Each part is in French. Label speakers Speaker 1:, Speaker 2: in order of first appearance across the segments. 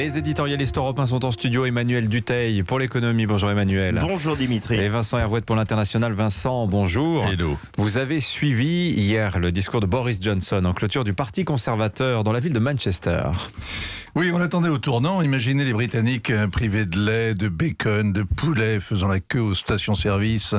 Speaker 1: Les éditorialistes européens sont en studio. Emmanuel Dutheil pour l'économie. Bonjour Emmanuel.
Speaker 2: Bonjour Dimitri.
Speaker 1: Et Vincent Hervouet pour l'international. Vincent, bonjour.
Speaker 3: Hello.
Speaker 1: Vous avez suivi hier le discours de Boris Johnson en clôture du Parti conservateur dans la ville de Manchester.
Speaker 3: Oui, on attendait au tournant. Imaginez les Britanniques privés de lait, de bacon, de poulet, faisant la queue aux stations-service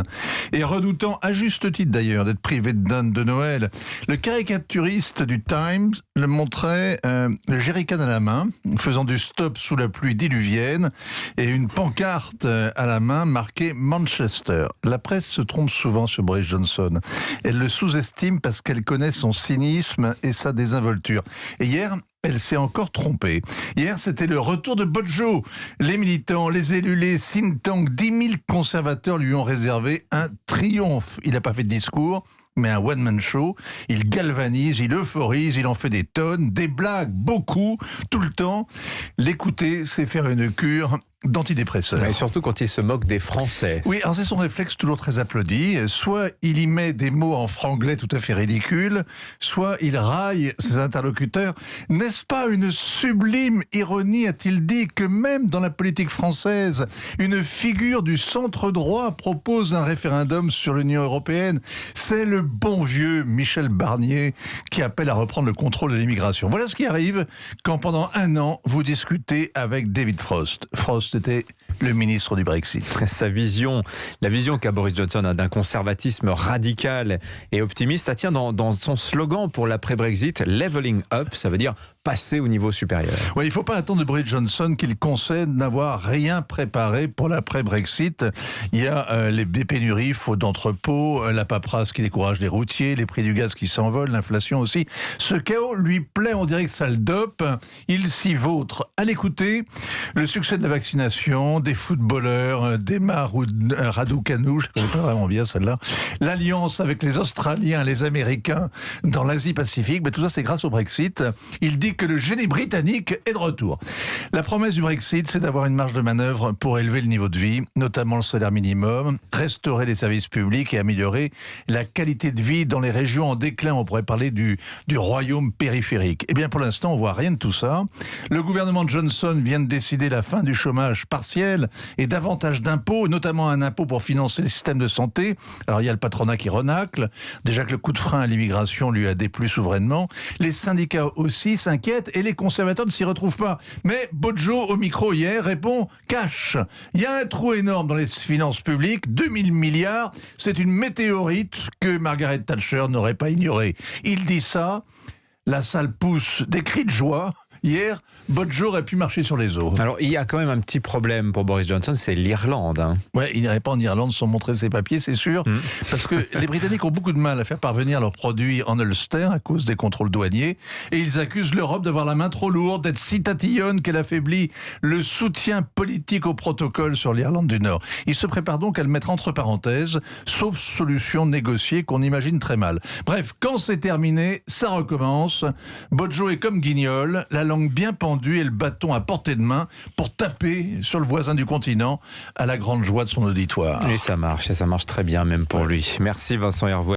Speaker 3: et redoutant, à juste titre d'ailleurs, d'être privés de dinde de Noël. Le caricaturiste du Times le montrait le jerrycan à la main, faisant du stop sous la pluie diluvienne et une pancarte à la main marquée Manchester. La presse se trompe souvent sur Boris Johnson. Elle le sous-estime parce qu'elle connaît son cynisme et sa désinvolture. Et hier, elle s'est encore trompée. Hier, c'était le retour de Bojo. Les militants, les élus, les think tanks, 10 000 conservateurs lui ont réservé un triomphe. Il n'a pas fait de discours, mais un one-man show. Il galvanise, il euphorise, il en fait des tonnes, des blagues, beaucoup, tout le temps. L'écouter, c'est faire une cure d'antidépresseurs.
Speaker 1: Et surtout quand il se moque des Français.
Speaker 3: Oui, alors c'est son réflexe toujours très applaudi. Soit il y met des mots en franglais tout à fait ridicules, soit il raille ses interlocuteurs. N'est-ce pas une sublime ironie, a-t-il dit, que même dans la politique française, une figure du centre-droit propose un référendum sur l'Union européenne? C'est le bon vieux Michel Barnier qui appelle à reprendre le contrôle de l'immigration. Voilà ce qui arrive quand pendant un an, vous discutez avec David Frost. Frost était le ministre du Brexit.
Speaker 1: Sa vision, la vision qu'a Boris Johnson d'un conservatisme radical et optimiste, tient dans son slogan pour l'après-Brexit, leveling up, ça veut dire passer au niveau supérieur.
Speaker 3: Oui, il ne faut pas attendre de Boris Johnson qu'il concède n'avoir rien préparé pour l'après-Brexit. Il y a des pénuries, faute d'entrepôts, la paperasse qui décourage les routiers, les prix du gaz qui s'envolent, l'inflation aussi. Ce chaos lui plaît, on dirait que ça le dope. Il s'y vautre. À l'écouter, le succès de la vaccination, des footballeurs, Demar ou Raducanu, je ne connais pas vraiment bien celle-là, l'alliance avec les Australiens, les Américains dans l'Asie-Pacifique, tout ça c'est grâce au Brexit. Il dit que le génie britannique est de retour. La promesse du Brexit, c'est d'avoir une marge de manœuvre pour élever le niveau de vie, notamment le salaire minimum, restaurer les services publics et améliorer la qualité de vie dans les régions en déclin. On pourrait parler du royaume périphérique. Eh bien, pour l'instant, on voit rien de tout ça. Le gouvernement Johnson vient de décider la fin du chômage partiel et davantage d'impôts, notamment un impôt pour financer les systèmes de santé. Alors, il y a le patronat qui renacle. Déjà que le coup de frein à l'immigration lui a déplu souverainement. Les syndicats aussi s'inquiètent et les conservateurs ne s'y retrouvent pas. Mais Bojo, au micro hier, répond « cash ». Il y a un trou énorme dans les finances publiques, 2000 milliards. C'est une météorite que Margaret Thatcher n'aurait pas ignorée. Il dit ça, la salle pousse des cris de joie. Hier, Bojo aurait pu marcher sur les eaux.
Speaker 1: Alors, il y a quand même un petit problème pour Boris Johnson, c'est l'Irlande.
Speaker 3: Ouais, il n'irait pas en Irlande sans montrer ses papiers, c'est sûr. Parce que les Britanniques ont beaucoup de mal à faire parvenir leurs produits en Ulster à cause des contrôles douaniers. Et ils accusent l'Europe d'avoir la main trop lourde, d'être si tatillonne qu'elle affaiblit le soutien politique au protocole sur l'Irlande du Nord. Ils se préparent donc à le mettre entre parenthèses, sauf solution négociée qu'on imagine très mal. Bref, quand c'est terminé, ça recommence. Bojo est comme Guignol, la langue bien pendue et le bâton à portée de main pour taper sur le voisin du continent à la grande joie de son auditoire.
Speaker 1: Et ça marche très bien même pour lui. Merci Vincent Hervouet.